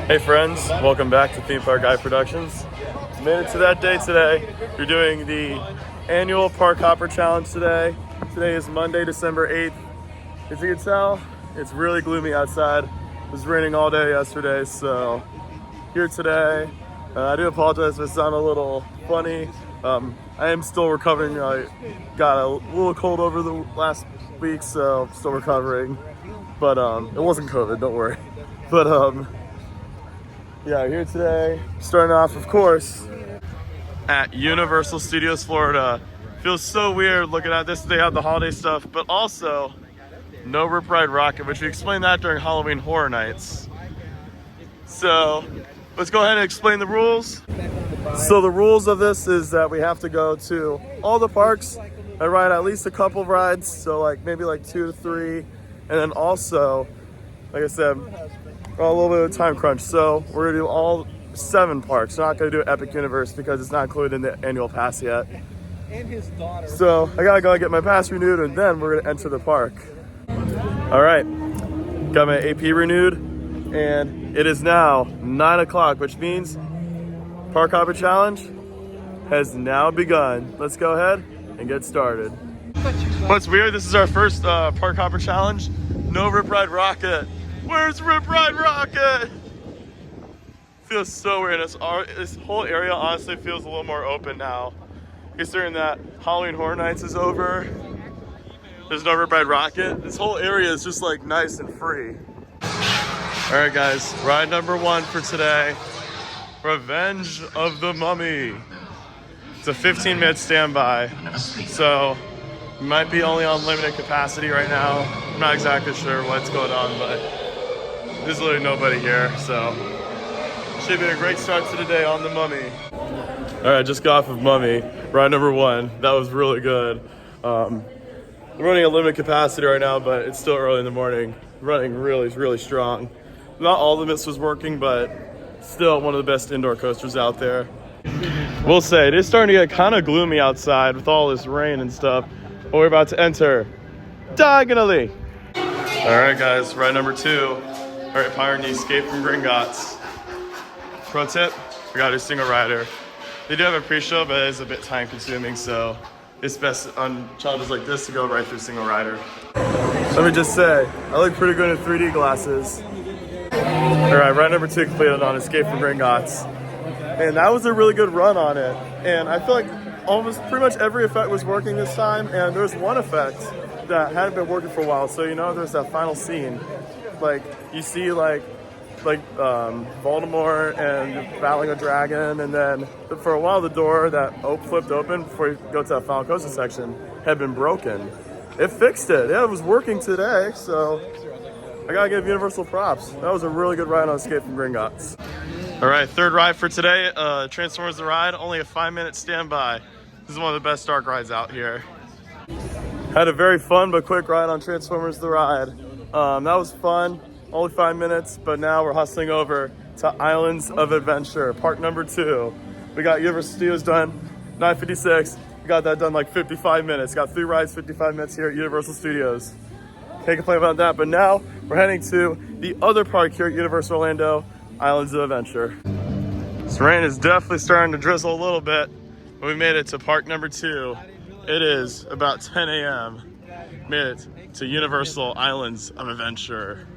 Hey friends, welcome back to Theme Park Guy Productions. Made it to that day today. We're doing the annual Park Hopper Challenge today. Today is Monday, December 8th. As you can tell, it's really gloomy outside. It was raining all day yesterday, so here today. I do apologize if it sounded a little funny. I am still recovering. I got a little cold over the last week, so I'm still recovering. But it wasn't COVID, don't worry. But yeah, here today, starting off, of course, at Universal Studios Florida. Feels so weird looking at this. They have the holiday stuff, but also no Rip Ride Rockit, which we explained that during Halloween Horror Nights. So let's go ahead and explain the rules. So the rules of this is that we have to go to all the parks and ride at least a couple of rides, so maybe 2 to 3, and then also, like I said, a little bit of a time crunch, so we're gonna do all 7 parks. We're not gonna do Epic Universe because it's not included in the annual pass yet. So I gotta go get my pass renewed, and then we're gonna enter the park. All right, got my AP renewed, and it is now 9 o'clock, which means Park Hopper Challenge has now begun. Let's go ahead and get started. What's weird, this is our first Park Hopper Challenge. No Rip Ride Rockit. Where's Rip Ride Rockit? Feels so weird. This whole area honestly feels a little more open now. Considering that Halloween Horror Nights is over. There's no Rip Ride Rockit. This whole area is just nice and free. All right guys, ride number 1 for today. Revenge of the Mummy. It's a 15-minute standby. So we might be only on limited capacity right now. I'm not exactly sure what's going on, but there's literally nobody here, so should be a great start to the day on the Mummy. All right, just got off of Mummy, ride number 1. That was really good. We're running a limited capacity right now, but it's still early in the morning. Running really, really strong. Not all the limits was working, but still one of the best indoor coasters out there. We'll say it is starting to get kind of gloomy outside with all this rain and stuff, but we're about to enter diagonally. All right, guys, ride number 2. All right, pioneering the Escape from Gringotts. Pro tip, we gotta do single rider. They do have a pre-show, but it is a bit time consuming, so it's best on challenges like this to go right through single rider. Let me just say, I look pretty good in 3D glasses. All right, ride number 2 completed on Escape from Gringotts. And that was a really good run on it. And I feel like almost pretty much every effect was working this time, and there's one effect that hadn't been working for a while. So there's that final scene. You see Voldemort and battling a dragon, and then for a while the door that flipped open before you go to that final coaster section had been broken. It fixed it. Yeah, it was working today, so I gotta give Universal props. That was a really good ride on Escape from Gringotts. All right, 3rd ride for today, Transformers The Ride, only a 5-minute standby. This is one of the best dark rides out here. Had a very fun but quick ride on Transformers The Ride. That was fun, only 5 minutes, but now we're hustling over to Islands of Adventure, park number 2. We got Universal Studios done, 9:56. We got that done 55 minutes. Got 3 rides, 55 minutes here at Universal Studios. Can't complain about that, but now we're heading to the other park here at Universal Orlando, Islands of Adventure. This rain is definitely starting to drizzle a little bit, but we made it to park number 2. It is about 10 a.m. Made it to Universal Islands of Adventure.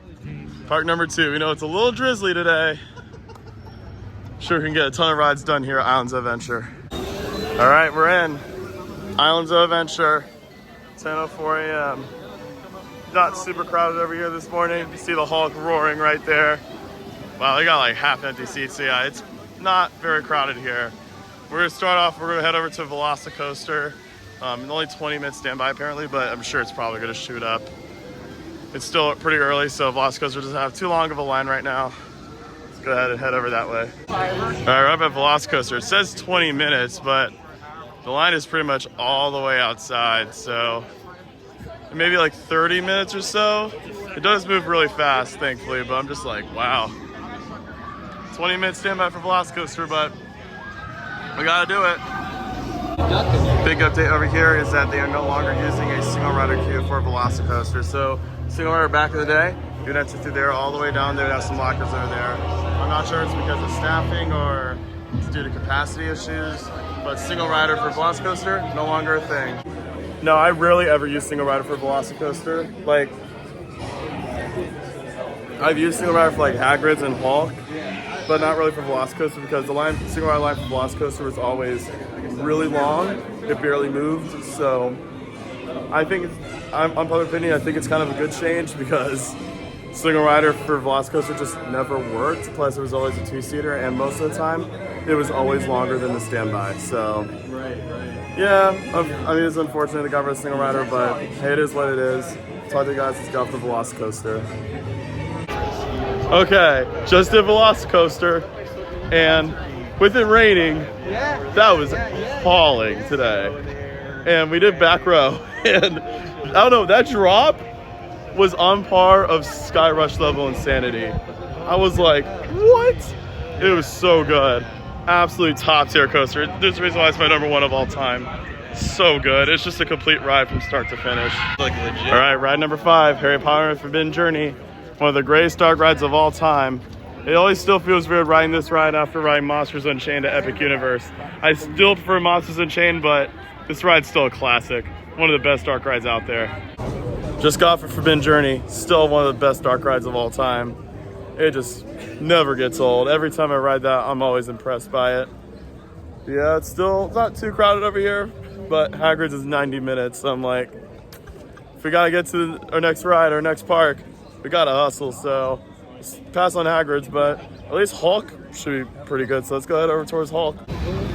Park number 2, we know it's a little drizzly today. Sure we can get a ton of rides done here at Islands of Adventure. All right, we're in Islands of Adventure, 10:04 a.m. Not super crowded over here this morning. You see the Hulk roaring right there. Wow, they got half empty seats, so yeah, it's not very crowded here. We're gonna start off, we're gonna head over to Velocicoaster. Only 20-minute standby apparently, but I'm sure it's probably gonna shoot up. It's still pretty early, so Velocicoaster doesn't have too long of a line right now. Let's go ahead and head over that way. All right, we're up at Velocicoaster. It says 20 minutes, but the line is pretty much all the way outside, so maybe 30 minutes or so. It does move really fast, thankfully, but I'm just wow. 20-minute standby for Velocicoaster, but we gotta do it. Big update over here is that they are no longer using a single rider queue for Velocicoaster. So single rider back in the day, You can enter through there all the way down there. They have some lockers over there. I'm not sure it's because of staffing or it's due to capacity issues, but single rider for Velocicoaster, no longer a thing. No, I rarely ever use single rider for Velocicoaster. Like, I've used single rider for like Hagrid's and Hulk, but not really for Velocicoaster because the single rider line for Velocicoaster was always really long. It barely moved, so I think I'm unpopular opinion. I think it's kind of a good change because single rider for Velocicoaster just never worked. Plus, it was always a two-seater, and most of the time, it was always longer than the standby. So, yeah, I mean, it's unfortunate they got rid of single rider, but hey, it is what it is. Talk to you guys. Let's go off the Velocicoaster. Okay, just did Velocicoaster, and with it raining, that was falling today. And we did back row, and I don't know, that drop was on par of Sky Rush level insanity. I was like, what? It was so good. Absolute top tier coaster. There's a reason why it's my #1 of all time. So good. It's just a complete ride from start to finish. Like legit. All right, ride number 5, Harry Potter and the Forbidden Journey. One of the greatest dark rides of all time. It always still feels weird riding this ride after riding Monsters Unchained at Epic Universe. I still prefer Monsters Unchained, but this ride's still a classic. One of the best dark rides out there. Just got for Forbidden Journey. Still one of the best dark rides of all time. It just never gets old. Every time I ride that, I'm always impressed by it. Yeah, it's not too crowded over here, but Hagrid's is 90 minutes. So I'm like, if we gotta get to our next ride, our next park, we gotta hustle. So pass on Hagrid's, but at least Hulk should be pretty good. So let's go head over towards Hulk.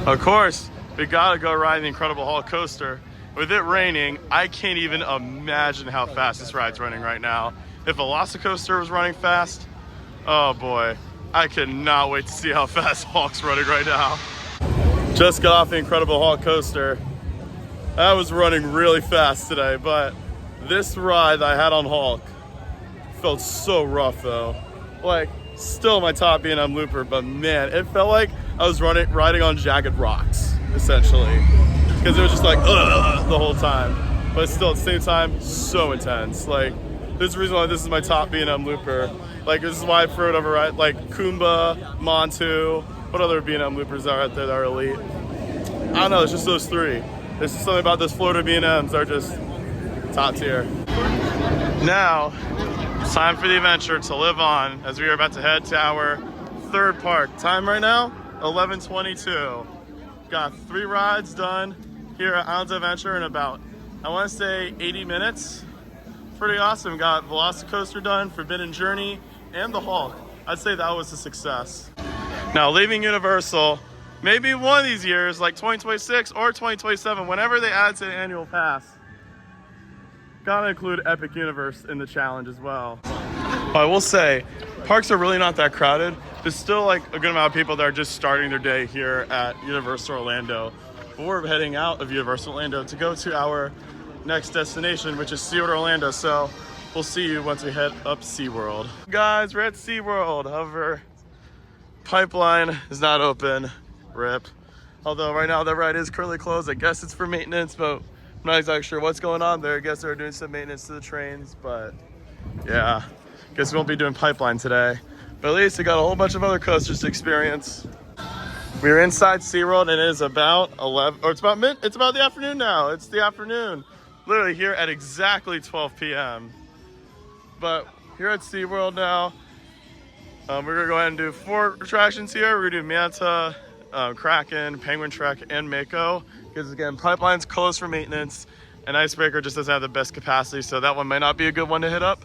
Of course, we gotta go ride the Incredible Hulk coaster. With it raining, I can't even imagine how fast this ride's running right now. If Velocicoaster was running fast, oh boy, I cannot wait to see how fast Hulk's running right now. Just got off the Incredible Hulk coaster. I was running really fast today, but this ride that I had on Hulk felt so rough though. Like, still my top B&M looper, but man, it felt like I was riding on jagged rocks, essentially. Because it was just like, ugh, the whole time. But still, at the same time, so intense. Like, this is the reason why this is my top B&M looper. Like, this is why I throw it over, right? Like, Kumba, Montu, what other B&M loopers are out there that are elite? I don't know, it's just those 3. There's just something about those Florida B&Ms that are just top tier. Now, it's time for the adventure to live on as we are about to head to our 3rd park. Time right now, 11:22. Got 3 rides done here at Islands Adventure in about, I want to say 80 minutes. Pretty awesome. Got Velocicoaster done, Forbidden Journey, and the Hulk. I'd say that was a success. Now leaving Universal, maybe one of these years, like 2026 or 2027, whenever they add to the annual pass, gotta include Epic Universe in the challenge as well. I will say, parks are really not that crowded. There's still like a good amount of people that are just starting their day here at Universal Orlando. But we're heading out of Universal Orlando to go to our next destination, which is SeaWorld Orlando. So we'll see you once we head up SeaWorld. Guys, we're at SeaWorld. However, pipeline is not open. RIP. Although right now that ride is currently closed. I guess it's for maintenance, but I'm not exactly sure what's going on there. I guess they're doing some maintenance to the trains, but yeah. Guess we won't be doing pipeline today. But at least we got a whole bunch of other coasters to experience. We're inside SeaWorld and it is about 11, or it's about the afternoon now. It's the afternoon. Literally here at exactly 12 p.m. But here at SeaWorld now, we're gonna go ahead and do 4 attractions here. We're gonna do Manta, Kraken, Penguin Trek, and Mako. Because again, pipeline's closed for maintenance and Icebreaker just doesn't have the best capacity, so that one might not be a good one to hit up.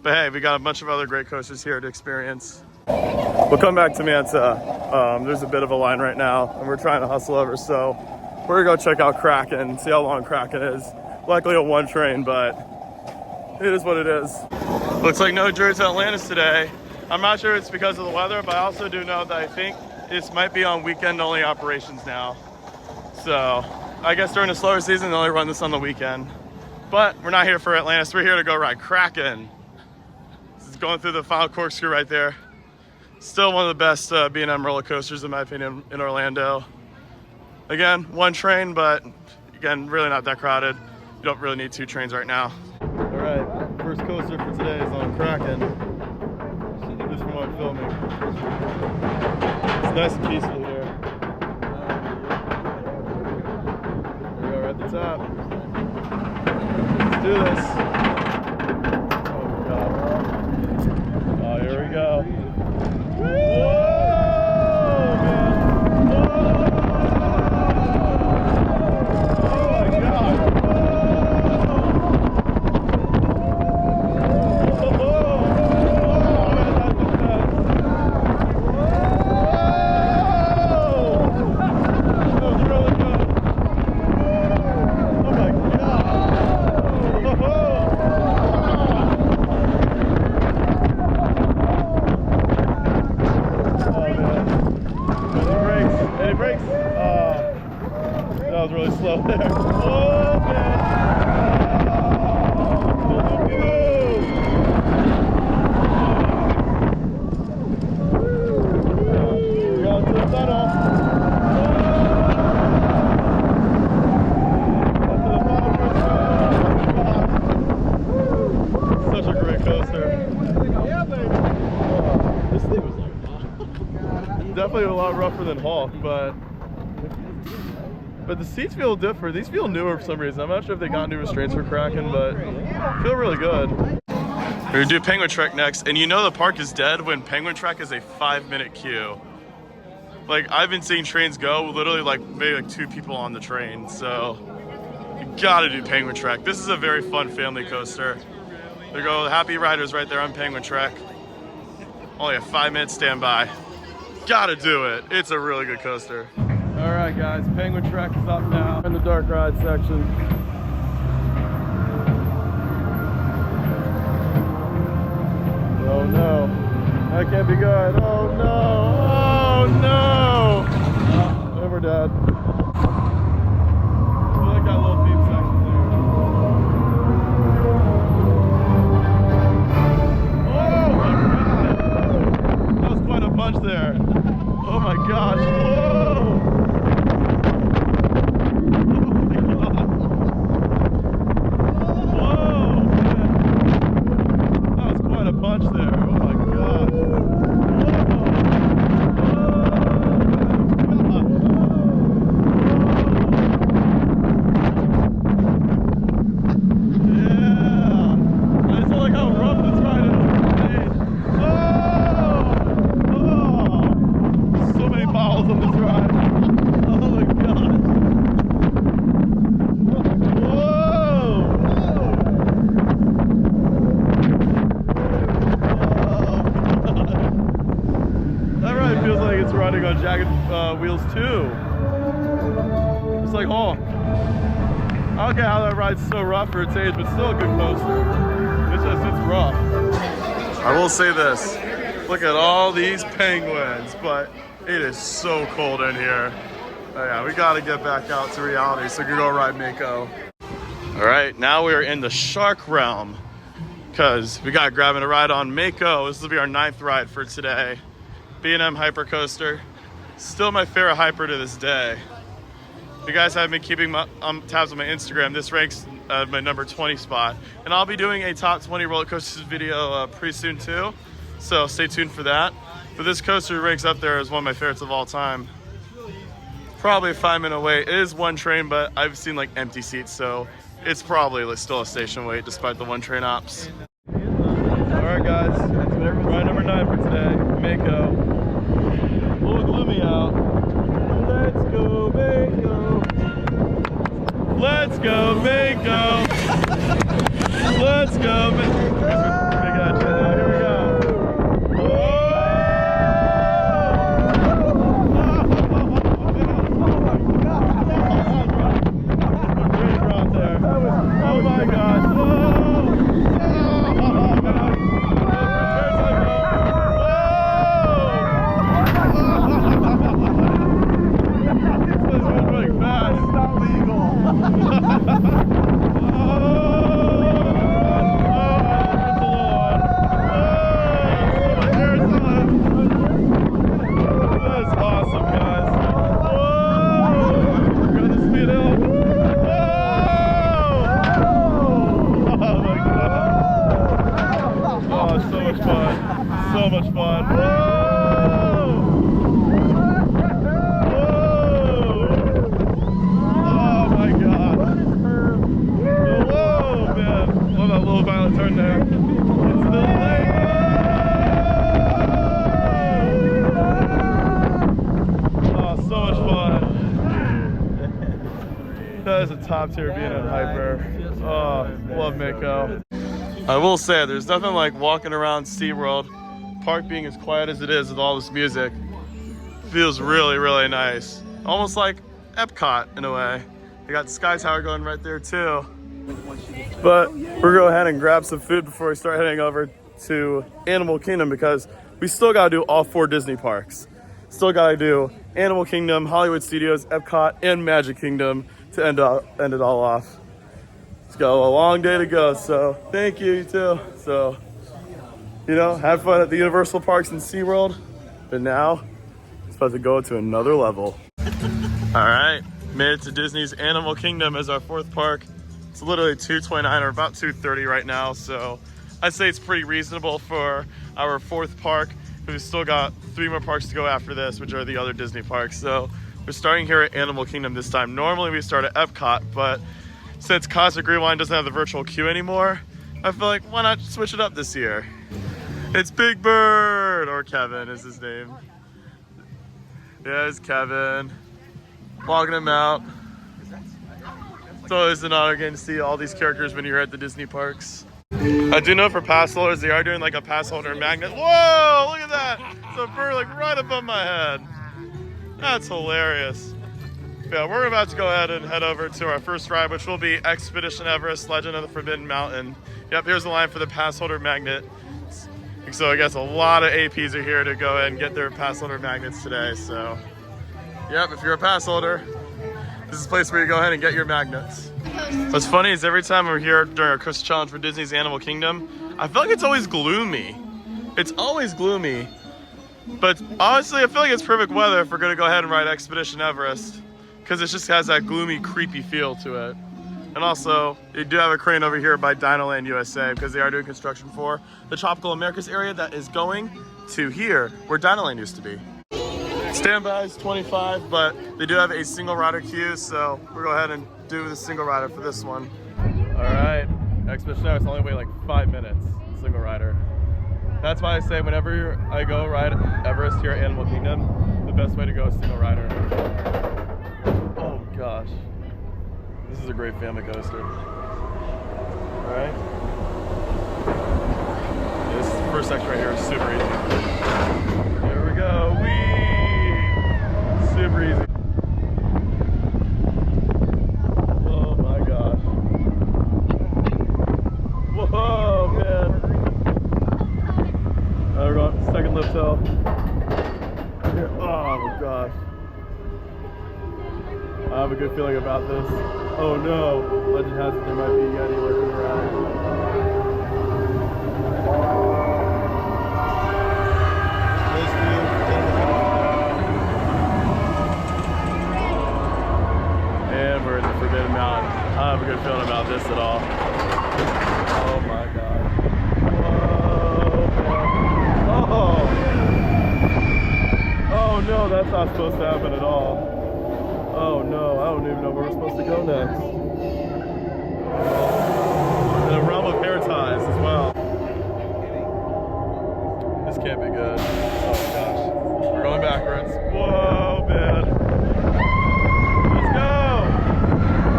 But hey, we got a bunch of other great coasters here to experience. We'll come back to Manta. There's a bit of a line right now, and we're trying to hustle over, so we're gonna go check out Kraken, see how long Kraken is. Likely a 1 train, but it is what it is. Looks like no Journey to Atlantis today. I'm not sure it's because of the weather, but I also do know that I think this might be on weekend-only operations now. So I guess during the slower season, they only run this on the weekend. But we're not here for Atlantis. We're here to go ride Kraken. Going through the final corkscrew right there. Still one of the best B&M roller coasters in my opinion in Orlando. Again, 1 train, but again, really not that crowded. You don't really need 2 trains right now. All right, first coaster for today is on Kraken. nice and peaceful here. There we go, right at the top. Let's do this. Oh god. Oh, here we go. Whoa, man. Whoa. Oh my god. That was really slow there. Oh, man. We're going to the tunnel. Such a great coaster. This thing was like definitely a lot rougher than Hulk, but the seats feel different. These feel newer for some reason. I'm not sure if they got new restraints for Kraken, but feel really good. We're gonna do Penguin Trek next, and you know the park is dead when Penguin Trek is a 5-minute queue. Like, I've been seeing trains go, literally like maybe like 2 people on the train, so you gotta do Penguin Trek. This is a very fun family coaster. There go Happy Riders right there on Penguin Trek. Only a 5-minute standby. Gotta do it. It's a really good coaster. All right, guys, Penguin Trek is up now in the dark ride section. Oh no, that can't be good. Oh no, oh no. And we're dead. I like that little theme section there. Oh my god, that was quite a punch there. Oh my gosh, whoa. Riding on jagged wheels too. It's like Hulk. I don't get how that ride's so rough for its age, but still a good coaster. It's rough. I will say this, look at all these penguins, but it is so cold in here. Oh yeah, we gotta get back out to reality so we can go ride Mako. All right, now we're in the shark realm because we got grabbing a ride on Mako. This will be our 9th ride for today. B&M Hyper Coaster, still my favorite hyper to this day. If you guys haven't been keeping tabs on my Instagram, this ranks my number 20 spot. And I'll be doing a top 20 roller coasters video pretty soon too, so stay tuned for that. But this coaster ranks up there as one of my favorites of all time. Probably a 5-minute wait. It is one train, but I've seen like empty seats, so it's probably still a station wait despite the one train ops. All right guys, ride number 9 for today, Mako. A little gloomy out. Let's go Mako. Let's go Mako. Let's go Mako. We got you now. Here we go. Great drop there. Oh my gosh. Oh That is a top tier being in Hyper. Oh, love Mako. I will say, there's nothing like walking around SeaWorld, park being as quiet as it is with all this music. Feels really, really nice. Almost like Epcot in a way. You got the Sky Tower going right there too. But we're gonna go ahead and grab some food before we start heading over to Animal Kingdom, because we still gotta do all 4 Disney parks. Still gotta do Animal Kingdom, Hollywood Studios, Epcot, and Magic Kingdom to end it all off. It's got a long day to go, so thank you, you too. So, you know, have fun at the Universal Parks and SeaWorld, but now it's about to go to another level. All right, made it to Disney's Animal Kingdom as our 4th park. It's literally 2:29 or about 2:30 right now, so I'd say it's pretty reasonable for our 4th park. We've still got 3 more parks to go after this, which are the other Disney parks. So we're starting here at Animal Kingdom this time. Normally we start at Epcot, but since Cosmic Rewind doesn't have the virtual queue anymore, I feel like why not switch it up this year? It's Big Bird, or Kevin is his name. Yeah, it's Kevin. Walking him out. It's always an honor getting to see all these characters when you're at the Disney parks. I do know for pass holders, they are doing like a pass holder magnet. Whoa, look at that. It's a bird like right above my head. That's hilarious. Yeah, we're about to go ahead and head over to our first ride, which will be Expedition Everest, Legend of the Forbidden Mountain. Yep, here's the line for the pass holder magnet. So I guess a lot of APs are here to go ahead and get their pass holder magnets today. So, yep, if you're a pass holder, this is a place where you go ahead and get your magnets. What's funny is every time we're here during our Crystal Challenge for Disney's Animal Kingdom, I feel like it's always gloomy. It's always gloomy. But honestly, I feel like it's perfect weather if we're gonna go ahead and ride Expedition Everest, because it just has that gloomy, creepy feel to it. And also, they do have a crane over here by Dinoland USA, because they are doing construction for the Tropical Americas area that is going to here, where Dinoland used to be. Standby is 25, but they do have a single rider queue, so we'll go ahead and do the single rider for this one. All right, Expedition Everest only wait like 5 minutes, single rider. That's why I say whenever I go ride Everest here at Animal Kingdom, the best way to go is single rider. Oh gosh, this is a great family coaster. All right, this first section right here is super easy. Here we go, whee! Super easy. Oh my gosh. Whoa, man. We're going second lift hill. Oh my gosh. I have a good feeling about this. Oh no. Legend has it there might be a Yeti lurking around. And we're in the Forbidden Mountain. I don't have a good feeling about this at all. Oh my god. Whoa, man. Oh no, that's not supposed to happen at all. Oh no, I don't even know where we're supposed to go next. In a realm of hair ties as well. This can't be good. Oh gosh. We're going backwards. Whoa, man. Let's go!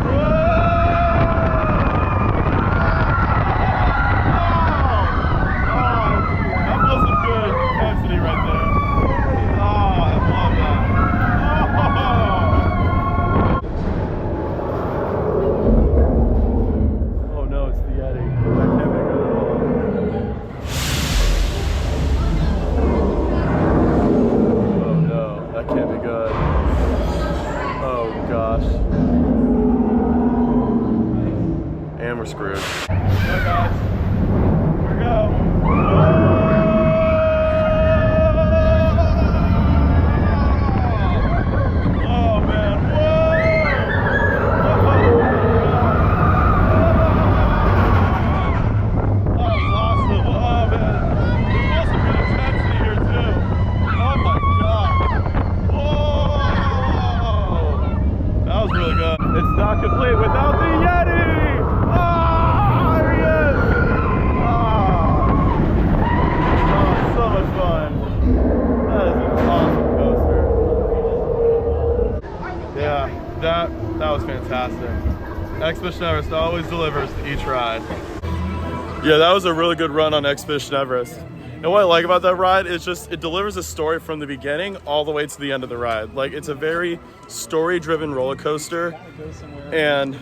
Whoa! Oh, that was some good intensity right there. Oh, I love that. Oh no, it's the Yeti. That can't be good at all. Oh no, that can't be good. Oh gosh. And we're screwed. Alright guys, here we go. It's not complete without the Yeti! Oh, there he is! Oh, so much fun. That is an awesome coaster. Yeah, that was fantastic. Expedition Everest always delivers to each ride. Yeah, that was a really good run on Expedition Everest. And what I like about that ride is just it delivers a story from the beginning all the way to the end of the ride. Like, it's a very story-driven roller coaster, and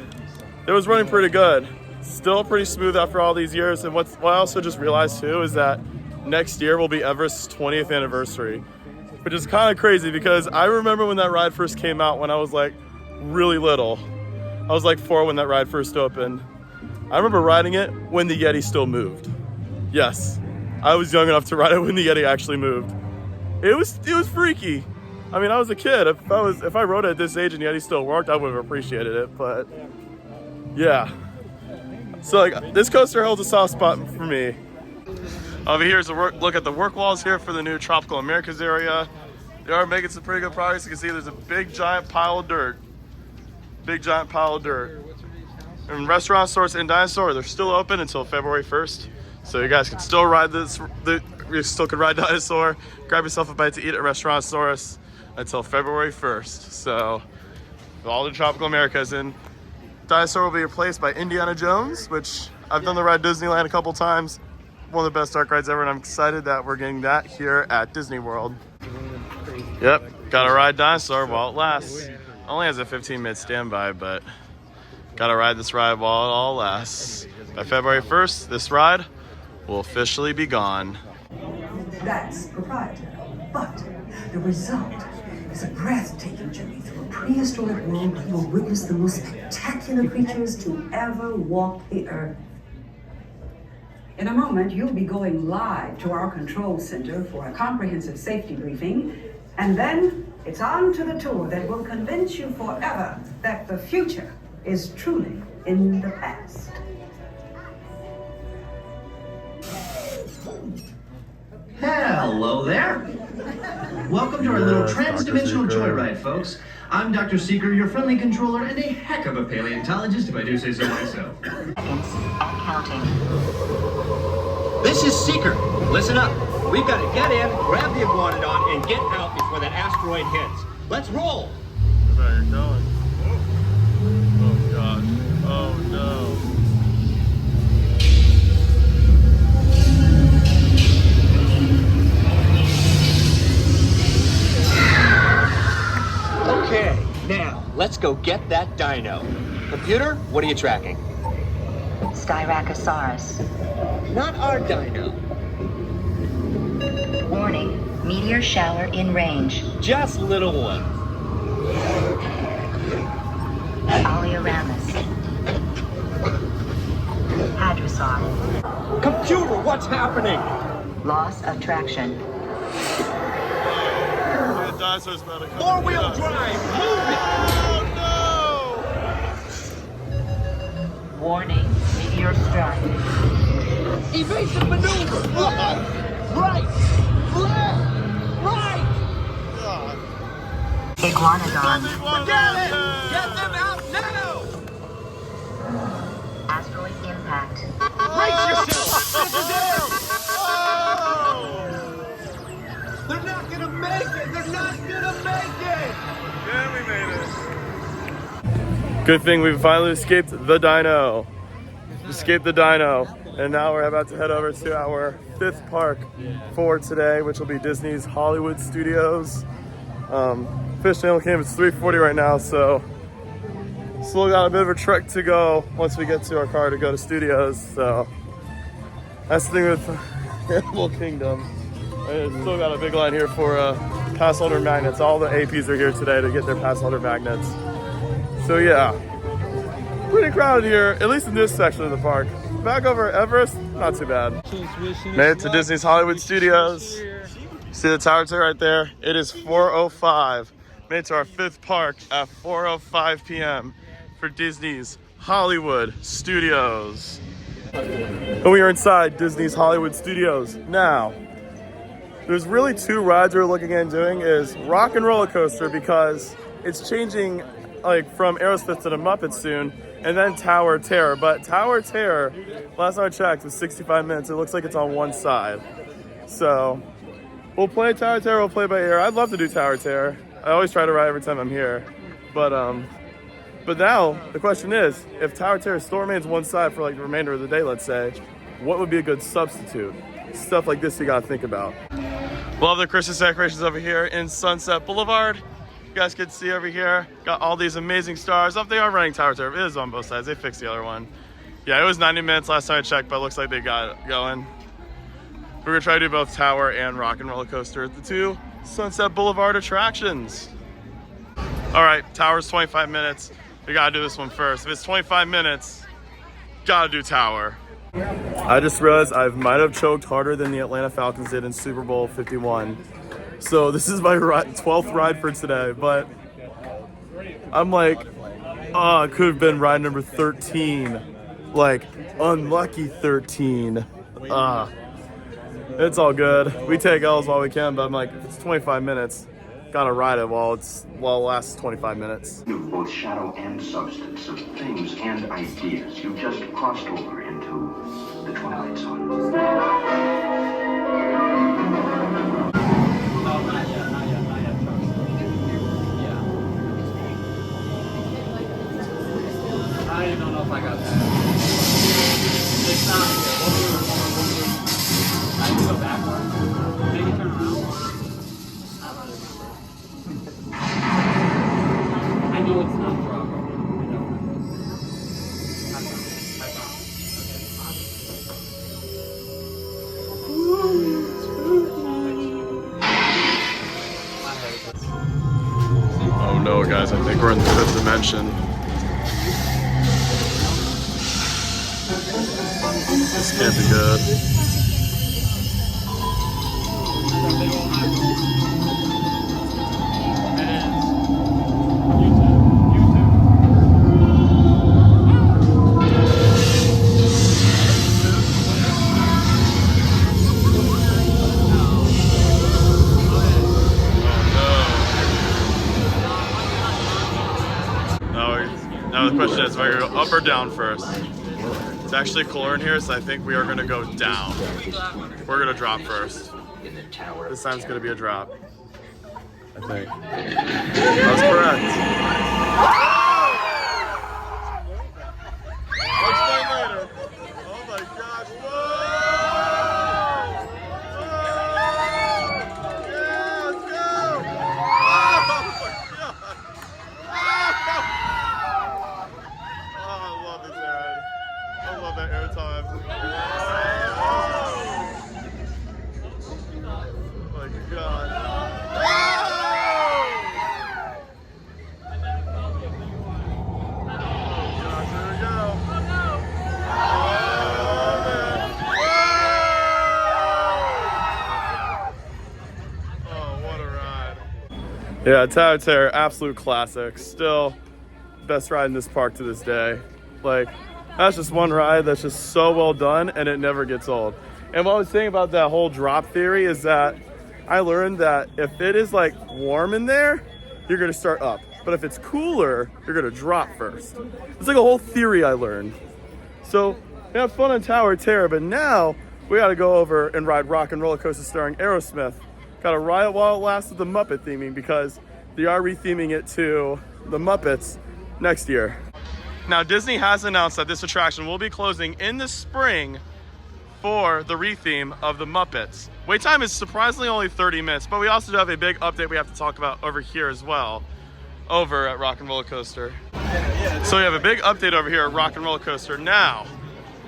it was running pretty good. Still pretty smooth after all these years. And what I also just realized too is that next year will be Everest's 20th anniversary, which is kind of crazy because I remember when that ride first came out when I was like really little. I was like 4 when that ride first opened. I remember riding it when the Yeti still moved. Yes, I was young enough to ride it when the Yeti actually moved. It was freaky. I mean, I was a kid. If I rode it at this age and Yeti still worked, I would have appreciated it. But yeah. So like, this coaster holds a soft spot for me. Over here is a look at the work walls here for the new Tropical Americas area. They are making some pretty good progress. You can see there's a big giant pile of dirt. Big giant pile of dirt. And Restaurant Source and Dinosaur, they're still open until February 1st. So you guys can still ride you still could ride Dinosaur, grab yourself a bite to eat at Restaurant Source until February 1st. So all the Tropical Americas, and Dinosaur will be replaced by Indiana Jones, which I've done the ride Disneyland a couple times. One of the best dark rides ever, and I'm excited that we're getting that here at Disney World. Yep, gotta ride Dinosaur while it lasts. Only has a 15-minute standby, but gotta ride this ride while it all lasts. By February 1st, this ride will officially be gone. That's proprietary, but the result is a breathtaking journey through a prehistoric world where you will witness the most spectacular creatures to ever walk the earth. In a moment, you'll be going live to our control center for a comprehensive safety briefing, and then it's on to the tour that will convince you forever that the future is truly in the past. Hello there. Welcome to our little trans-dimensional joyride, folks. I'm Dr. Seeker, your friendly controller, and a heck of a paleontologist, if I do say so myself. Seconds and counting. This is Seeker. Listen up. We've got to get in, grab the iguanodon, and get out before that asteroid hits. Let's roll. Where you're going? Oh gosh. Oh no. Okay, now let's go get that dino. Computer, what are you tracking? Styracosaurus. Not our dino. Warning, meteor shower in range. Just little one. Oleoramus. Hadrosaur. Computer, what's happening? Loss of traction. The dinosaur's about to come. Four-wheel drive. Move it. Oh no! Warning, meteor strike. Evasive maneuver. Left, right, left, right. God. Iguanodon. Forget it. Get them out now. Asteroid impact. Brace yourself. This is it. Oh! They're not gonna make it. They're not gonna make it. Yeah, we made it. Good thing we finally escaped the dino. Escaped the dino. And now we're about to head over to our 5th park for today, which will be Disney's Hollywood Studios. Fish Channel Camp is 3:40 right now, so still got a bit of a trek to go once we get to our car to go to Studios. So that's the thing with Animal Kingdom. And it's still got a big line here for pass holder magnets. All the APs are here today to get their pass holder magnets. So yeah, pretty crowded here, at least in this section of the park. Back over at Everest, not too bad. Made it to Disney's Hollywood Studios. See the tower right there? It is 4:05. Made it to our 5th park at 4:05 p.m. for Disney's Hollywood Studios. And we are inside Disney's Hollywood Studios. Now, there's really 2 rides we're looking at doing is Rock and Roller Coaster, because it's changing like from Aerosmith to the Muppets soon, and then Tower Terror. But Tower Terror, last time I checked, was 65 minutes. It looks like it's on one side. So we'll play Tower Terror, we'll play by ear. I'd love to do Tower Terror. I always try to ride every time I'm here. But But now the question is, if Tower Terror still remains one side for like the remainder of the day, let's say, what would be a good substitute? Stuff like this you gotta think about. Love the Christmas decorations over here in Sunset Boulevard. You guys can see over here, got all these amazing stars. They are running Tower Terror. It is on both sides. They fixed the other one. Yeah, it was 90 minutes last time I checked, but it looks like they got it going. We're gonna try to do both Tower and Rock and Roller Coaster, the two Sunset Boulevard attractions. All right, Tower's 25 minutes. We gotta do this one first. If it's 25 minutes, gotta do Tower. I just realized I might have choked harder than the Atlanta Falcons did in Super Bowl 51. So this is my 12th ride for today, but I'm like, oh, it could have been ride number 13. Like, unlucky 13. It's all good. We take L's while we can, but I'm like, if it's 25 minutes, gotta ride it while it lasts 25 minutes. Both shadow and substance of things and ideas. You just crossed over into the Twilight Zone. I don't know if I got that. It's not. I can go backwards. Maybe turn around. I don't remember. I know it's not Bravo. I know. I found it. Oh no, guys, I think we're in the 5th dimension. This can't be good. Now the question is, am I gonna go up or down first? It's actually cooler in here, so I think we are gonna go down. We're gonna drop first. This time's gonna be a drop, I think. That was correct. I'll explain later. Oh my gosh, whoa! Yeah, let's go! Oh my god! I love this ride. I love that airtime. Oh my god. Yeah, Tower Terror, absolute classic. Still, best ride in this park to this day. Like, that's just one ride that's just so well done and it never gets old. And what I was saying about that whole drop theory is that I learned that if it is like warm in there, you're gonna start up. But if it's cooler, you're gonna drop first. It's like a whole theory I learned. So we had fun on Tower Terror, but now we gotta go over and ride Rock and Roller Coaster starring Aerosmith. Gotta ride it while it lasts with the Muppet theming because they are retheming it to the Muppets next year. Now Disney has announced that this attraction will be closing in the spring for the retheme of the Muppets. Wait time is surprisingly only 30 minutes, but we also do have a big update we have to talk about over here as well, over at Rock and Roller Coaster. So we have a big update over here at Rock and Roller Coaster. Now,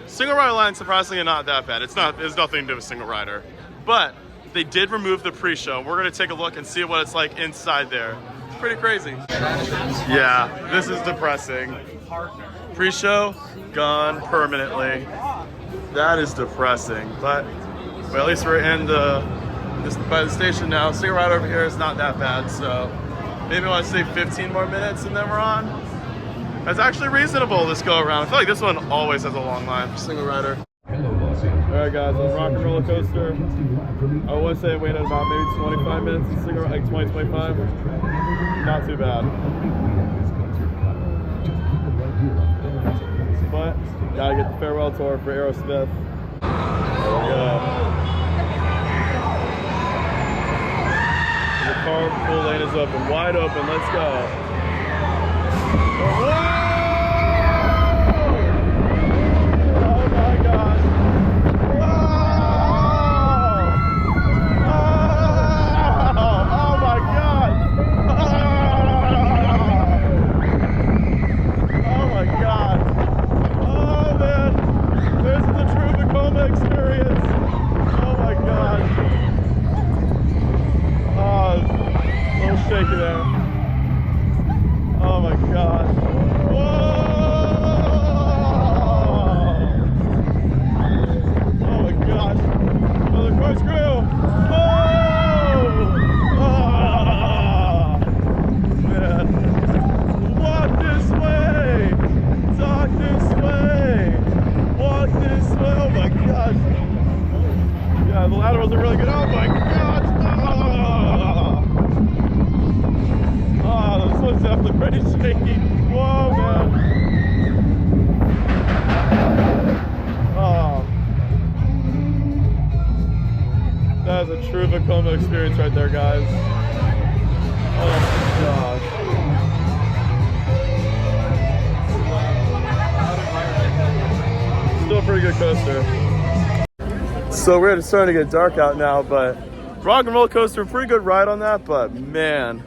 single rider line surprisingly are not that bad. It's nothing to do with single rider, but they did remove the pre-show. We're gonna take a look and see what it's like inside there. It's pretty crazy. Yeah, this is depressing. Pre-show gone permanently. That is depressing, but well, at least we're in by the station now. Single ride over here is not that bad, so maybe I want to say 15 more minutes and then we're on. That's actually reasonable this go around. I feel like this one always has a long line for single rider. Alright guys, on Rock and Roller Coaster, I would say I waited about maybe 25 minutes in single, like 20-25. Not too bad. But gotta get the farewell tour for Aerosmith. There we go. The carpool lane is open, wide open. Let's go. That is a true Vekoma experience right there, guys. Oh my gosh. Still a pretty good coaster. So we're starting to get dark out now, but Rock and Roller Coaster, pretty good ride on that, but man,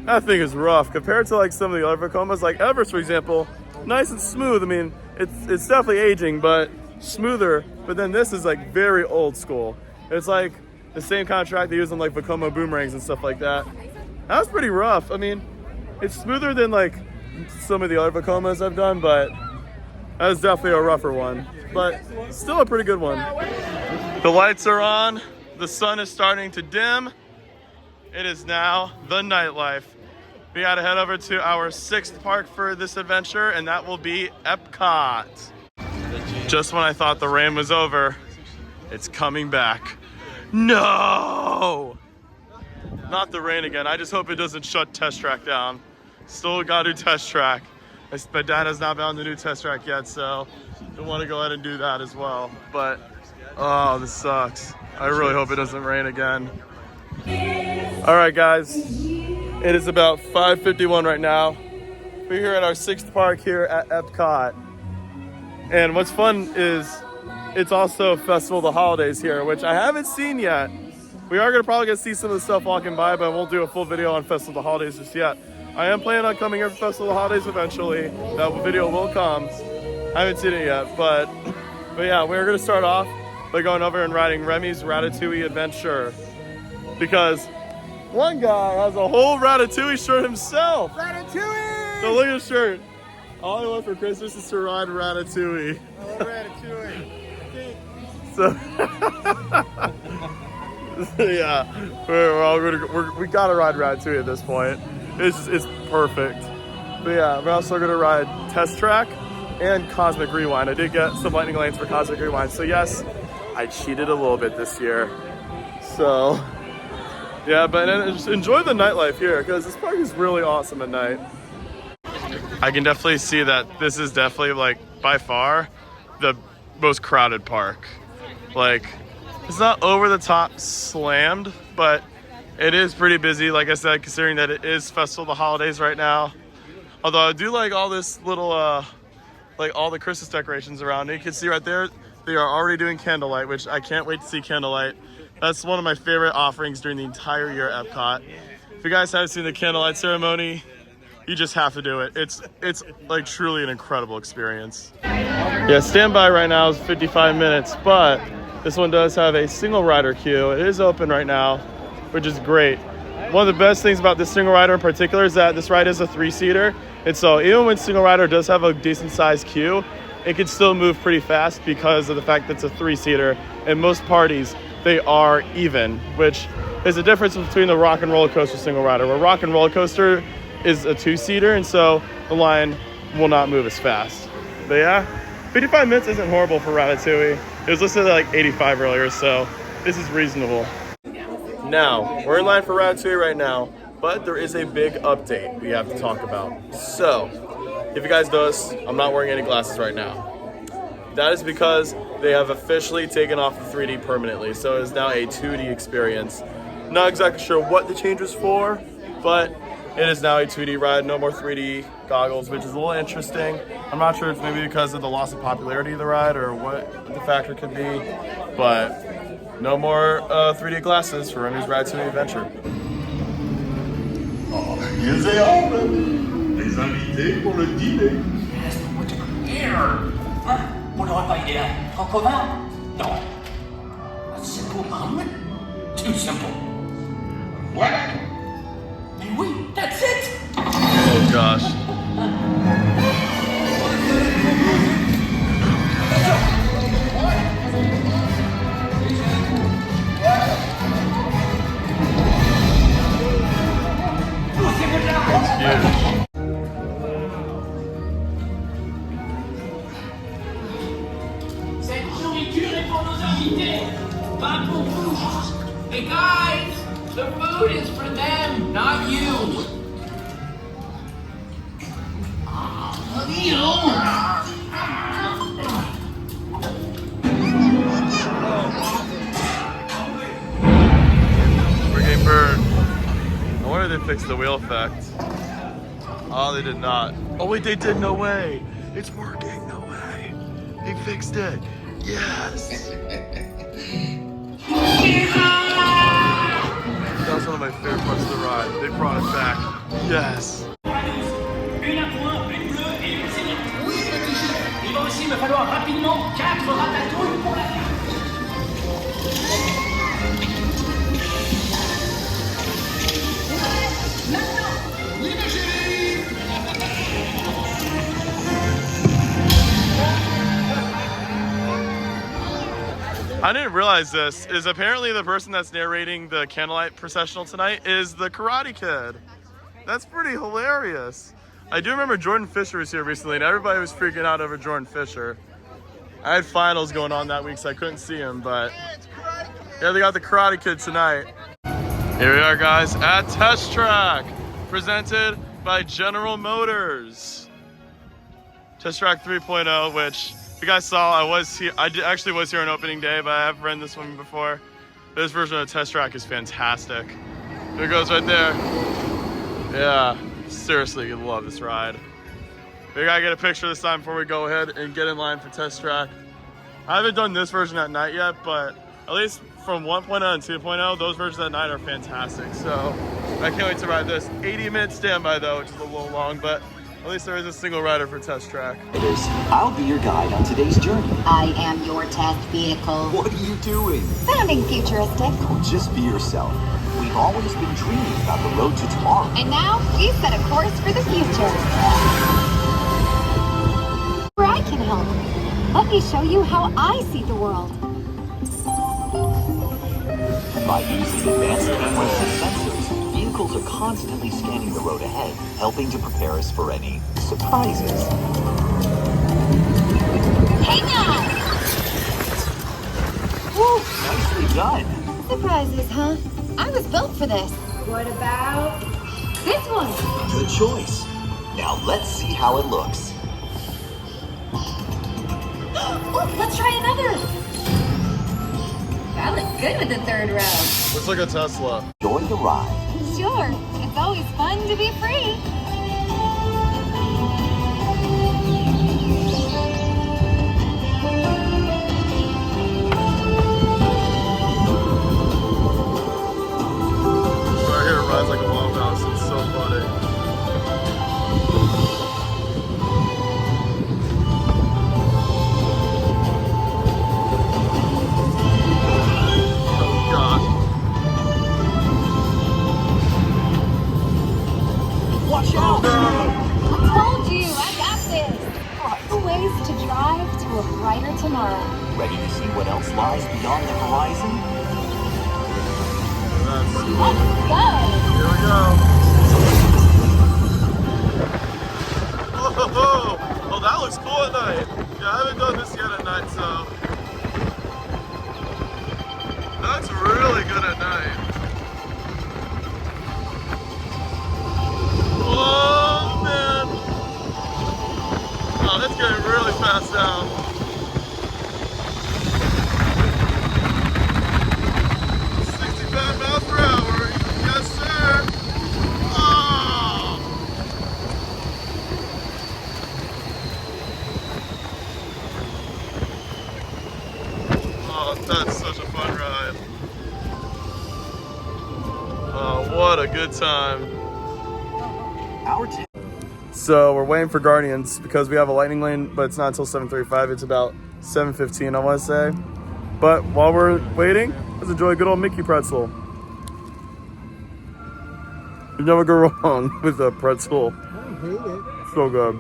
that thing is rough compared to like some of the other Vekomas, like Everest, for example. Nice and smooth. I mean, it's definitely aging, but smoother. But then this is like very old school. It's like the same kind of track they use on like Vekoma boomerangs and stuff like that. That was pretty rough. I mean, it's smoother than like some of the other Vekomas I've done, but that was definitely a rougher one. But still a pretty good one. The lights are on. The sun is starting to dim. It is now the nightlife. We gotta head over to our 6th park for this adventure, and that will be Epcot. Just when I thought the rain was over, it's coming back. No! Not the rain again. I just hope it doesn't shut Test Track down. Still gotta do Test Track. My dad has not been on the new Test Track yet, so I want to go ahead and do that as well. But, oh, this sucks. I really hope it doesn't rain again. All right, guys. It is about 5:51 right now. We're here at our 6th park here at Epcot. And what's fun is it's also Festival of the Holidays here, which I haven't seen yet. We are gonna probably get to see some of the stuff walking by, but I won't do a full video on Festival of the Holidays just yet. I am planning on coming here for Festival of the Holidays eventually. That video will come. I haven't seen it yet, but yeah, we're gonna start off by going over and riding Remy's Ratatouille Adventure. Because one guy has a whole Ratatouille shirt himself. Ratatouille! So look at his shirt. All I want for Christmas is to ride Ratatouille. Oh, Ratatouille. So, yeah, we gotta ride Ratatouille at this point. It's perfect. But yeah, we're also gonna ride Test Track and Cosmic Rewind. I did get some lightning lanes for Cosmic Rewind. So yes, I cheated a little bit this year. So yeah, but just enjoy the nightlife here because this park is really awesome at night. I can definitely see that this is definitely like by far the most crowded park. Like it's not over the top slammed, but it is pretty busy, like I said, considering that it is Festival of the Holidays right now. Although I do like all this little, like all the Christmas decorations around it. You can see right there, they are already doing candlelight, which I can't wait to see candlelight. That's one of my favorite offerings during the entire year at Epcot. If you guys haven't seen the candlelight ceremony, you just have to do it. It's like truly an incredible experience. Yeah, standby right now is 55 minutes, but this one does have a single rider queue. It is open right now, which is great. One of the best things about this single rider in particular is that this ride is a 3-seater. And so even when single rider does have a decent sized queue, it can still move pretty fast because of the fact that it's a 3-seater. And most parties, they are even, which is the difference between the Rock and Roller Coaster single rider, where Rock and Roller Coaster is a 2-seater, and so the line will not move as fast. But yeah, 55 minutes isn't horrible for Ratatouille. It was listed at like 85 earlier, so this is reasonable. Now, we're in line for Ratatouille right now, but there is a big update we have to talk about. So, if you guys notice, I'm not wearing any glasses right now. That is because they have officially taken off the 3D permanently, so it is now a 2D experience. Not exactly sure what the change was for, but it is now a 2D ride, no more 3D goggles, which is a little interesting. I'm not sure if it's maybe because of the loss of popularity of the ride or what the factor could be, but no more 3D glasses for Remy's Ride to Adventure. Ils et hommes, les invités pour le dîner. On n'aurait pas idée en commun? Non. A simple omelet? Too simple. Voilà. Mais oui, that's it! Oh gosh. It's huge. Cette nourriture est pour nos invités, pas pour vous. Hey guys, the food is for them, not you. We're getting burned. I wonder if they fixed the wheel effect. Oh, they did not. Oh wait, they did. No way. It's working. No way. They fixed it. Yes. That was one of my favorite parts of the ride. They brought it back. Yes. Une à point, une bleue et une série. Il va aussi me falloir rapidement 4 ratatouilles pour la carte. I didn't realize this, is apparently the person that's narrating the candlelight processional tonight is the Karate Kid. That's pretty hilarious. I do remember Jordan Fisher was here recently and everybody was freaking out over Jordan Fisher. I had finals going on that week so I couldn't see him, but yeah, they got the Karate Kid tonight. Here we are guys at Test Track, presented by General Motors. Test Track 3.0, which if you guys saw, I actually was here on opening day, but I have ridden this one before. This version of Test Track is fantastic. There it goes right there. Yeah, seriously, you love this ride. We gotta get a picture this time before we go ahead and get in line for Test Track. I haven't done this version at night yet, but at least from 1.0 and 2.0, those versions at night are fantastic. So I can't wait to ride this. 80-minute standby though, which is a little long, but at least there is a single rider for Test Track. I'll be your guide on today's journey. I am your test vehicle. What are you doing? Sounding futuristic. Just be yourself. We've always been dreaming about the road to tomorrow. And now we set a course for the future. Where I can help. Let me show you how I see the world. By using advanced cameras and sensors, vehicles are constantly scanning the road ahead, helping to prepare us for any surprises. Hang on! Woo, nicely done. Surprises, huh? I was built for this. What about this one? Good choice. Now let's see how it looks. Oh, let's try another. That looks good with the third row. Looks like a Tesla. Enjoy the ride. Sure, it's always fun to be free. Right here, it rides like a long house. It's so funny. Watch out! I told you, I got this. The ways to drive to a brighter tomorrow. Ready to see what else lies beyond the horizon? Let's go. Here we go. Whoa! Oh, that looks cool at night. Yeah, I haven't done this yet at night, so that's really good at night. Oh man! Oh, that's getting really fast down. Miles per hour. Yes, sir. good time. So we're waiting for Guardians because we have a lightning lane, but it's not until 7:35. It's about 7:15, I want to say. But while we're waiting, let's enjoy a good old Mickey pretzel. You never go wrong with a pretzel. I hate it. So good.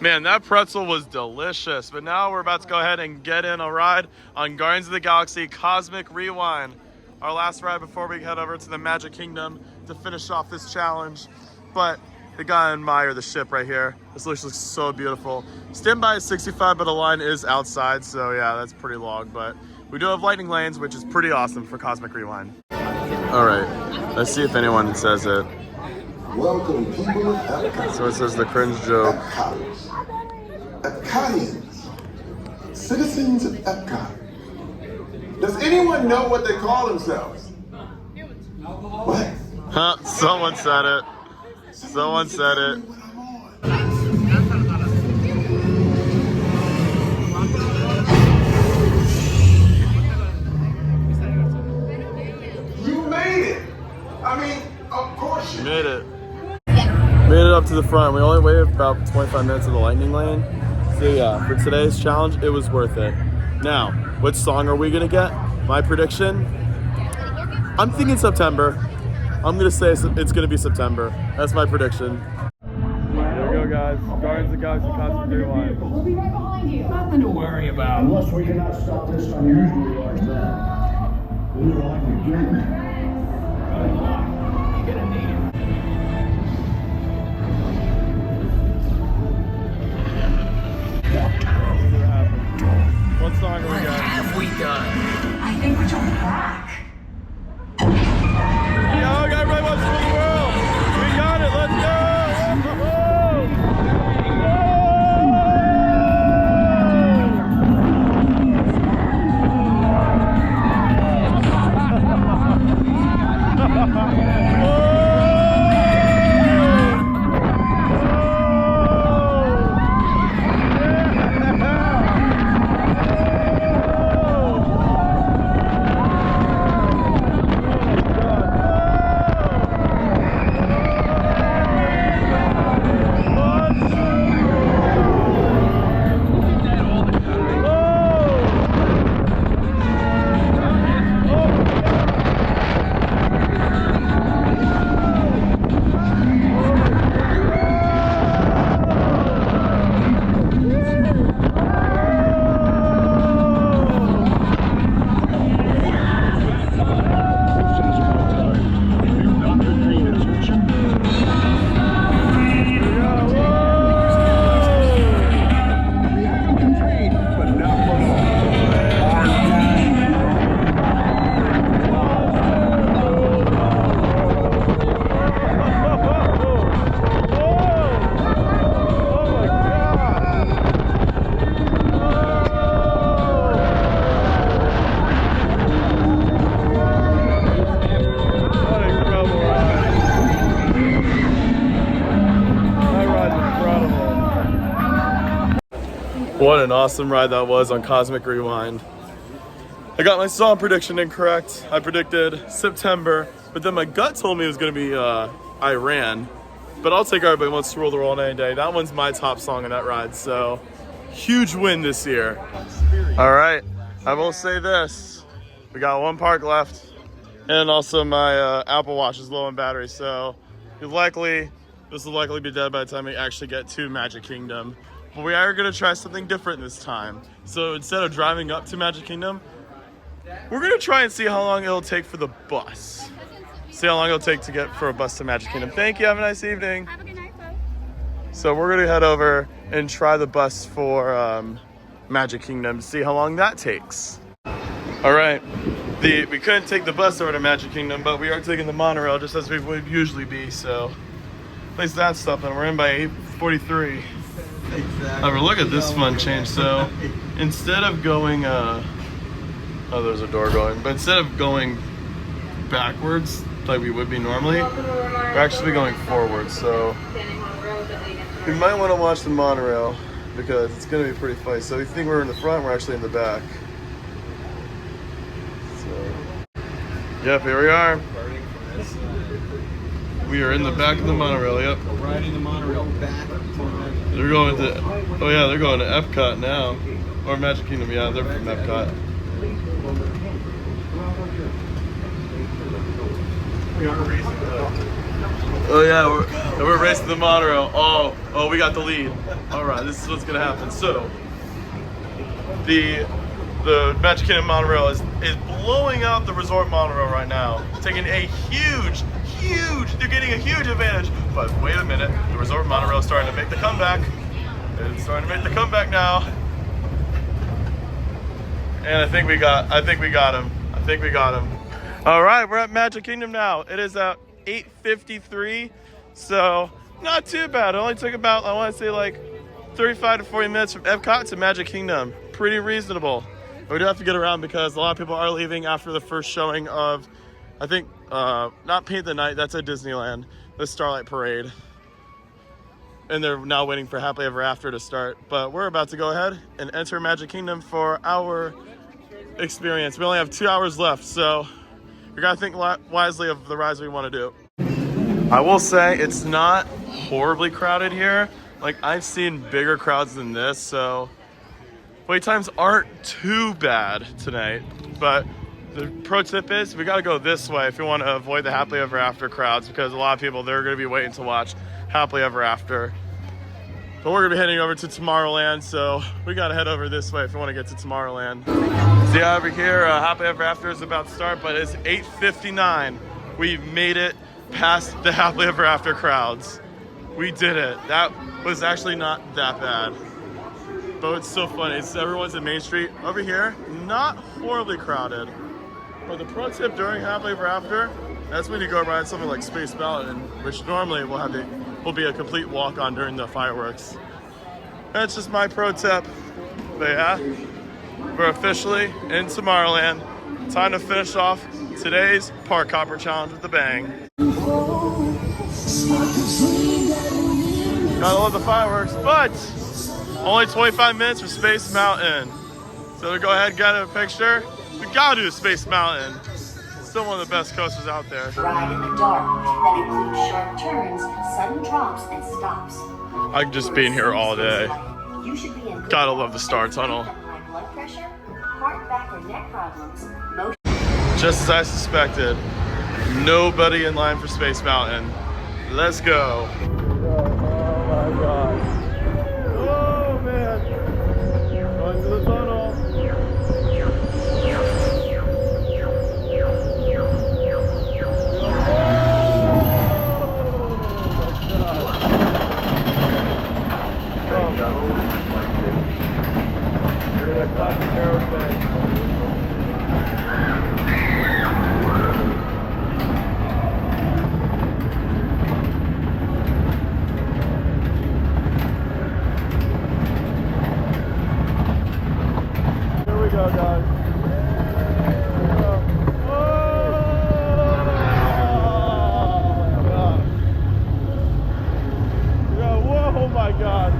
Man, that pretzel was delicious. But now we're about to go ahead and get in a ride on Guardians of the Galaxy Cosmic Rewind. Our last ride before we head over to the Magic Kingdom to finish off this challenge. But you gotta admire the ship right here. This looks so beautiful. Standby is 65, but the line is outside. So yeah, that's pretty long. But we do have lightning lanes, which is pretty awesome for Cosmic Rewind. All right, let's see if anyone says it. Welcome, people of Epcot. So it says the cringe joke. Epcotians, citizens of Epcot. Does anyone know what they call themselves? What? Huh, someone said it. Someone said it. You made it. I mean, of course you made it. Made it up to the front. We only waited about 25 minutes in the lightning lane. So yeah, for today's challenge, it was worth it. Now, which song are we gonna get? My prediction? I'm thinking September. I'm gonna say it's gonna be September. That's my prediction. Here we go, guys. Guardians of the Galaxy Cosmic Rewind. We'll be right behind you. Nothing to worry about. Unless we cannot stop this unusually large sound. We're on the game. You're gonna need it. What song are we got? What have we done? I think we're going back. Yo, everybody wants to rule the world. We got it. Let's go. What an awesome ride that was on Cosmic Rewind. I got my song prediction incorrect. I predicted September, but then my gut told me it was gonna be Iran. But I'll take Everybody Wants to Rule the World any day. That one's my top song in that ride, so huge win this year. All right, I will say this. We got one park left, and also my Apple Watch is low on battery, so this will likely be dead by the time we actually get to Magic Kingdom. But we are gonna try something different this time. So instead of driving up to Magic Kingdom, we're gonna try and see how long it'll take for the bus. See how long it'll take to get for a bus to Magic Kingdom. Thank you, have a nice evening. Have a good night, folks. So we're gonna head over and try the bus for Magic Kingdom to see how long that takes. All right, we couldn't take the bus over to Magic Kingdom, but we are taking the monorail just as we would usually be, so at least that's something. We're in by 8:43. Exactly. Look at this fun change. So instead of going, oh, there's a door going, but instead of going backwards like we would be normally, we're actually going forward. So we might want to watch the monorail because it's going to be pretty funny. So if you think we're in the front, we're actually in the back. So, yep, here we are. We are in the back of the monorail, yep. Riding the monorail back to Magic. They're going to, oh yeah, they're going to Epcot now. Or Magic Kingdom, yeah, they're from Epcot. We are racing. Oh yeah, we're racing the monorail. Oh, we got the lead. All right, this is what's gonna happen. So, the Magic Kingdom monorail is blowing out the resort monorail right now, taking a huge, they're getting a huge advantage. But wait a minute, the resort monorail is starting to make the comeback. It's starting to make the comeback now. And I think we got him. All right, we're at Magic Kingdom now. It is at 8:53, so not too bad. It only took about, I want to say like 35 to 40 minutes from Epcot to Magic Kingdom. Pretty reasonable. But we do have to get around because a lot of people are leaving after the first showing of, I think, not Paint the Night, that's at Disneyland, the Starlight Parade. And they're now waiting for Happily Ever After to start. But we're about to go ahead and enter Magic Kingdom for our experience. We only have 2 hours left, so we gotta think wisely of the rides we want to do. I will say it's not horribly crowded here. Like, I've seen bigger crowds than this, so wait times aren't too bad tonight. But the pro tip is we gotta go this way if you want to avoid the Happily Ever After crowds, because a lot of people, they're gonna be waiting to watch Happily Ever After. But we're gonna be heading over to Tomorrowland, so we gotta head over this way if you want to get to Tomorrowland. See, over here, Happily Ever After is about to start, but it's 8:59. We made it past the Happily Ever After crowds. We did it. That was actually not that bad. But it's so funny. Everyone's at Main Street. Over here, not horribly crowded. But the pro tip during Happily Ever After, that's when you go ride something like Space Mountain, which normally will be a complete walk-on during the fireworks. That's just my pro tip. But yeah, we're officially in Tomorrowland. Time to finish off today's Park Hopper Challenge with a bang. Gotta love the fireworks, but only 25 minutes for Space Mountain. So to go ahead and get a picture, we gotta do Space Mountain. Still one of the best coasters out there. Ride in the dark that includes sharp turns, sudden drops, and stops. I can just be in here all day. You should be in Gotta love the Star Tunnel. high blood pressure, heart, back, or neck problems. Motion. Just as I suspected, nobody in line for Space Mountain. Let's go. Oh my God. Oh man. Going to the tunnel. Here we go, guys. Oh my God.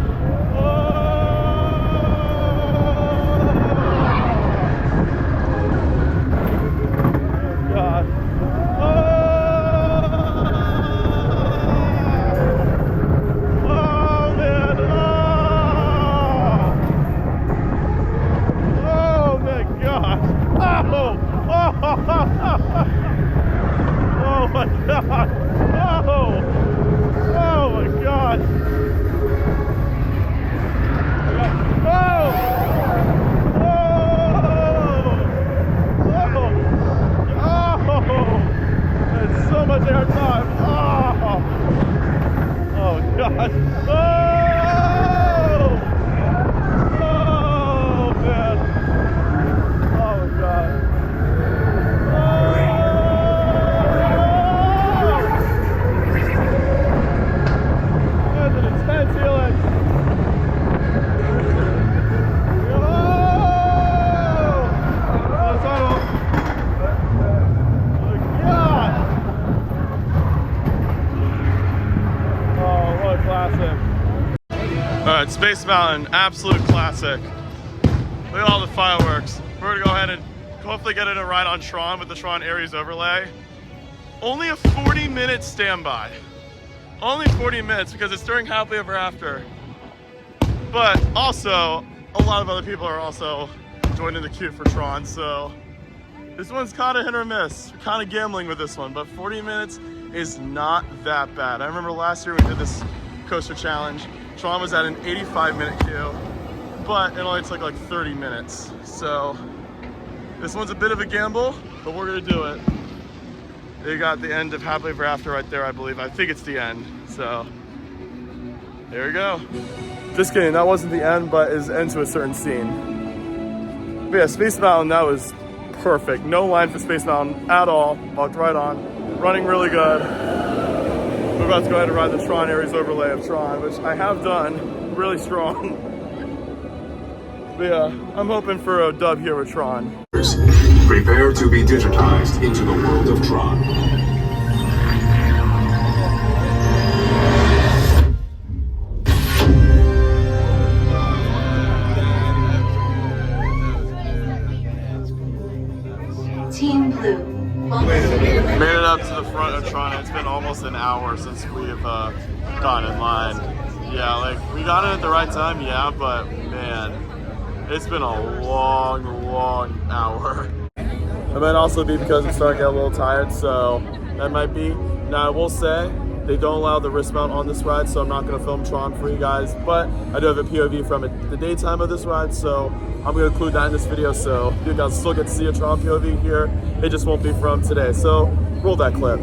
Alright, Space Mountain, absolute classic. Look at all the fireworks. We're gonna go ahead and hopefully get in a ride on Tron with the Tron Ares overlay. only a 40-minute standby. Only 40 minutes because it's during Happily Ever After. But also, a lot of other people are also joining the queue for Tron, so this one's kind of hit or miss. We're kind of gambling with this one, but 40 minutes is not that bad. I remember last year we did this coaster challenge. Tron was at an 85-minute queue, but it only took like 30 minutes. So this one's a bit of a gamble, but we're gonna do it. They got the end of Happily Ever After right there, I believe. I think it's the end, so there we go. Just kidding, that wasn't the end, but it's end to a certain scene. But yeah, Space Mountain, that was perfect. No line for Space Mountain at all. Walked right on. Running really good. We're about to go ahead and ride the Tron Ares overlay of Tron, which I have done. Really strong. But yeah, I'm hoping for a dub here with Tron. Prepare to be digitized into the world of Tron. Team Blue. Made it up to the front of Tron. It's been almost an hour since we've gone in line. Yeah, like we got in at the right time, yeah, but man, it's been a long hour. It might also be because I'm starting to get a little tired, so that might be. Now I will say, they don't allow the wrist mount on this ride, so I'm not going to film Tron for you guys, but I do have a POV from the daytime of this ride, so I'm going to include that in this video, so you guys still get to see a Tron POV here. It just won't be from today, so roll that clip.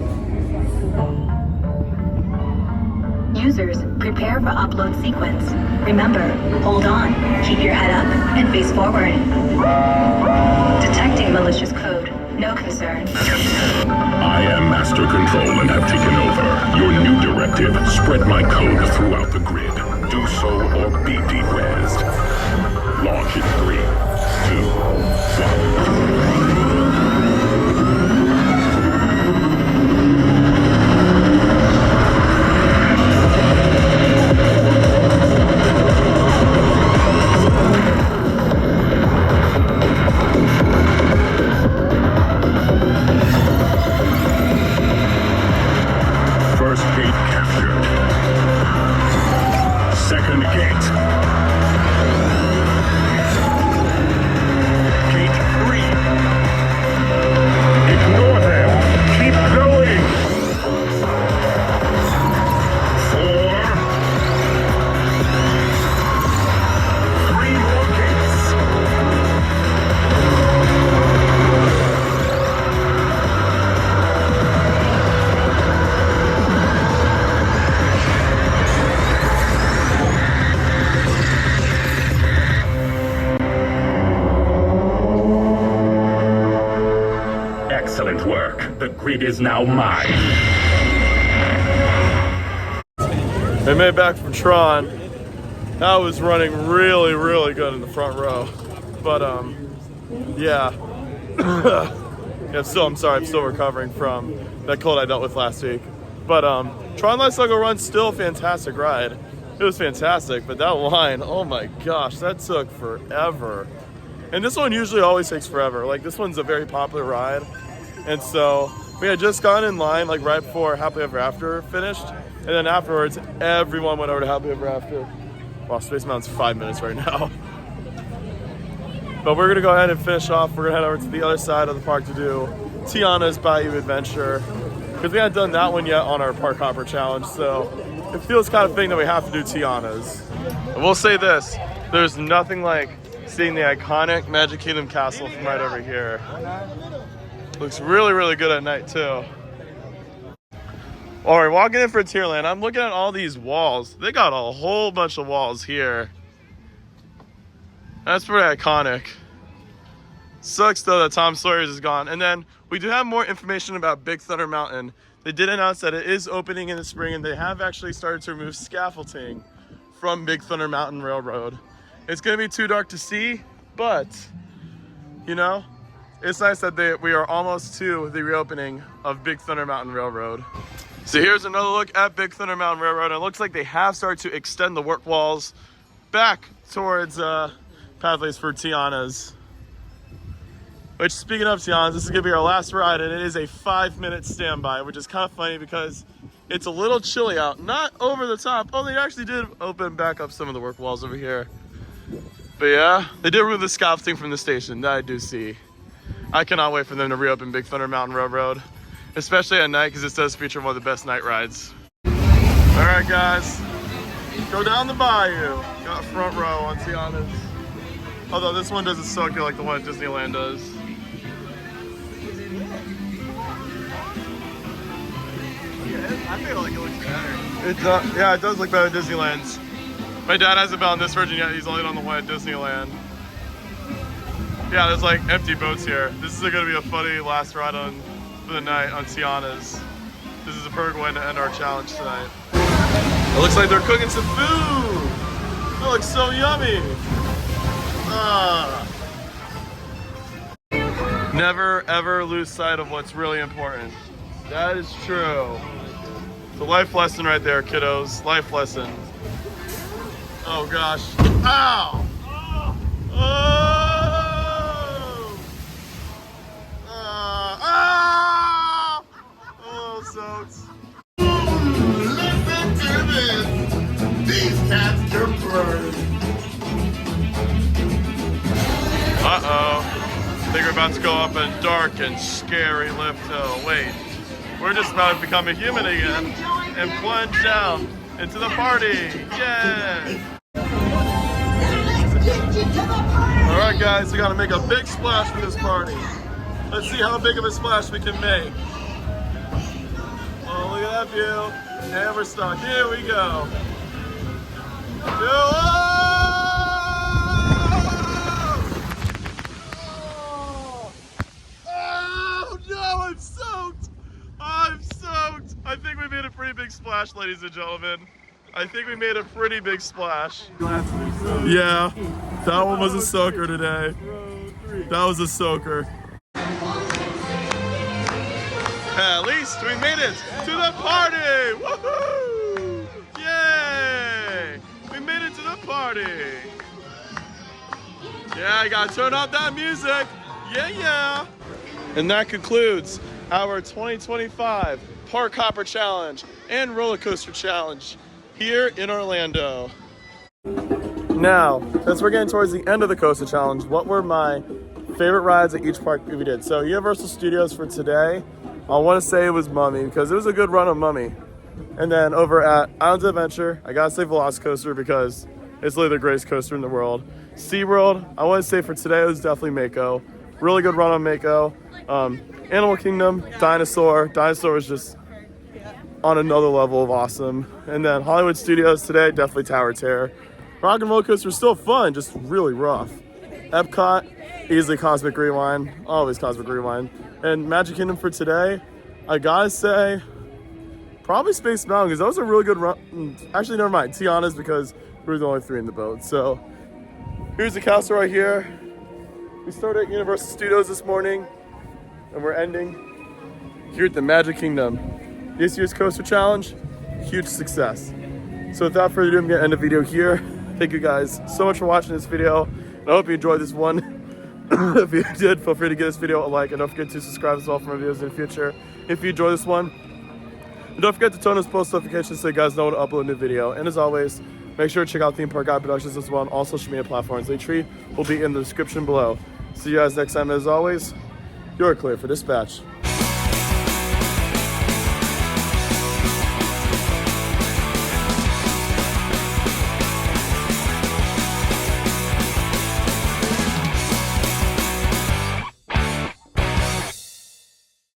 Users, prepare for upload sequence. Remember, hold on, keep your head up, and face forward. Detecting malicious code. No concern. I am Master Control and have taken over. Your new directive, spread my code throughout the grid. Do so or be derezzed. Launch in 3, 2, 1. First gate captured. Second gate. Gate 3. Ignore them. Keep going. 4. 3 more gates. Excellent work. The grid is now mine. They made it back from Tron. That was running really good in the front row. But yeah. Yeah, I'm sorry, I'm still recovering from that cold I dealt with last week. But Tron Light Cycle Run's still a fantastic ride. It was fantastic, but that line, oh my gosh, that took forever. And this one usually always takes forever. Like, this one's a very popular ride. And so we had just gone in line like right before Happily Ever After finished. And then afterwards, everyone went over to Happily Ever After. Wow, Space Mountain's 5 minutes right now. But we're gonna go ahead and finish off. We're gonna head over to the other side of the park to do Tiana's Bayou Adventure. Because we hadn't done that one yet on our Park Hopper Challenge. So it feels kind of thing that we have to do Tiana's. And we'll say this, there's nothing like seeing the iconic Magic Kingdom castle from right over here. Looks really good at night too. All right, walking in for Tierland, I'm looking at all these walls. They got a whole bunch of walls here. That's pretty iconic. Sucks though that Tom Sawyer's is gone. And then we do have more information about Big Thunder Mountain. They did announce that it is opening in the spring, and they have actually started to remove scaffolding from Big Thunder Mountain Railroad. It's gonna be too dark to see, but you know, it's nice that we are almost to the reopening of Big Thunder Mountain Railroad. So here's another look at Big Thunder Mountain Railroad. It looks like they have started to extend the work walls back towards Pathways for Tiana's. Which, speaking of Tiana's, this is gonna be our last ride, and it is a 5-minute standby, which is kind of funny because it's a little chilly out. Not over the top. Oh, they actually did open back up some of the work walls over here. But yeah, they did remove the scaffolding from the station. That I do see. I cannot wait for them to reopen Big Thunder Mountain Railroad, especially at night, because it does feature one of the best night rides. All right, guys, go down the bayou. Got front row on Tiana's. Although this one doesn't soak you like the one at Disneyland does. I feel like it looks better. It does, yeah, it does look better at Disneyland's. My dad hasn't been on this version yet. He's only on the one at Disneyland. Yeah, there's like empty boats here. This is gonna be a funny last ride for the night on Tiana's. This is a perfect way to end our challenge tonight. It looks like they're cooking some food. That looks so yummy. Never ever lose sight of what's really important. That is true. It's a life lesson right there, kiddos. Life lesson. Oh gosh. Ow! Oh! Oh, soaked. Listen to this. These cats can burn. Uh-oh. I think we're about to go up a dark and scary lift hill. Wait. We're just about to become a human again and plunge down into the party. Yay! All right, guys, we gotta make a big splash for this party. Let's see how big of a splash we can make. Oh, look at that view. And we're stuck. Here we go. Oh no, I'm soaked. I'm soaked. I think we made a pretty big splash, ladies and gentlemen. I think we made a pretty big splash. Yeah, that one was a soaker today. That was a soaker. At least we made it to the party! Woohoo! Yay! We made it to the party. Yeah, I gotta turn off that music. Yeah, yeah. And that concludes our 2025 Park Hopper Challenge and Roller Coaster Challenge here in Orlando. Now, since we're getting towards the end of the Coaster Challenge, what were my favorite rides at each park we did? So Universal Studios for today, I want to say it was Mummy, because it was a good run of Mummy. And then over at Islands of Adventure, I gotta say Velocicoaster because it's literally the greatest coaster in the world. SeaWorld, I want to say for today it was definitely Mako. Really good run on Mako. Animal Kingdom, Dinosaur. Dinosaur was just on another level of awesome. And then Hollywood Studios today, definitely Tower of Terror. Rock and Roller Coaster was still fun, just really rough. Epcot, easily Cosmic Rewind, always Cosmic Rewind. And Magic Kingdom for today, I gotta say, probably Space Mountain, because that was a really good run. Actually, never mind, Tiana's, because we were the only 3 in the boat. So here's the castle right here. We started at Universal Studios this morning, and we're ending here at the Magic Kingdom. This year's Coaster Challenge, huge success. So without further ado, I'm gonna end the video here. Thank you guys so much for watching this video, and I hope you enjoyed this one. If you did, feel free to give this video a like, and don't forget to subscribe as well for more videos in the future if you enjoy this one. And don't forget to turn on those post notifications so you guys know when to upload a new video. And as always, make sure to check out Theme Park Guide Productions as well on all social media platforms. Linktree will be in the description below. See you guys next time. As always, you're clear for dispatch.